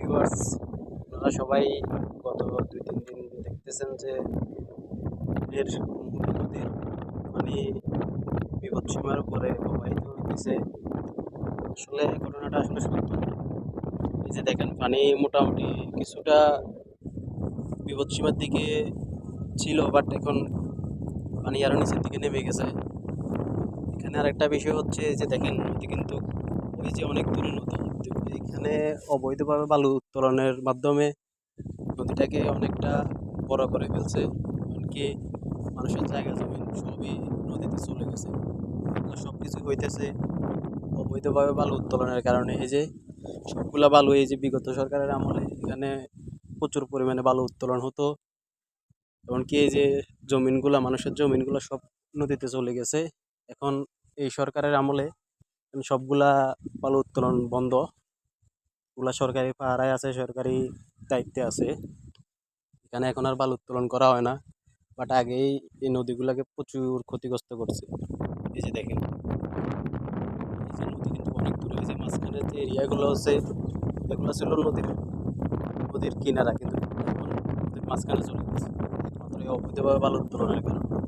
Viewers, আপনারা সবাই গত ২-৩ দিন দেখতেছেন যে এর হুগলি নদীর পানি বিপদসীমার উপরে প্রবাহিত হইতেছে। আসলে ঘটনাটা আসলে সত্য না। এই যে দেখেন, পানি মোটামুটি কিছুটা বিপদসীমার দিকে ছিল, বাট এখন পানি আরো নিচের দিকে নেমে গেছে। এখানে আরেকটা বিষয় হচ্ছে যে দেখেন, নদী কিন্তু ওই যে অনেক দূরে নদী, তো এখানে অবৈধভাবে বালু উত্তোলনের মাধ্যমে নদীটাকে অনেকটা বড় করে ফেলছে। এমনকি মানুষের জায়গা জমি সবই নদীতে চলে গেছে। এগুলো সব কিছু হইতেছে অবৈধভাবে বালু উত্তোলনের কারণে। এই যে সবগুলা বালু, এই যে বিগত সরকারের আমলে এখানে প্রচুর পরিমাণে বালু উত্তোলন হতো। এমনকি এই যে জমিনগুলা, মানুষের জমিনগুলো সব নদীতে চলে গেছে। এখন এই সরকারের আমলে সবগুলা বালু উত্তোলন বন্ধ। ওগুলা সরকারি পাহারায় আছে, সরকারি দায়িত্বে আছে। এখানে এখন আর বালু উত্তোলন করা হয় না, বাট আগেই এই নদীগুলোকে প্রচুর ক্ষতিগ্রস্ত করছে। এই যে দেখেন, এই যে নদী কিন্তু অনেক দূরে, এই যে মাঝখানের যে এরিয়াগুলো আছে এগুলো ছিল নদীর কিনারা, কিন্তু এখন নদীর মাঝখানে চলে গেছে একমাত্র এই অবৈধভাবে বালু উত্তোলনের কারণে।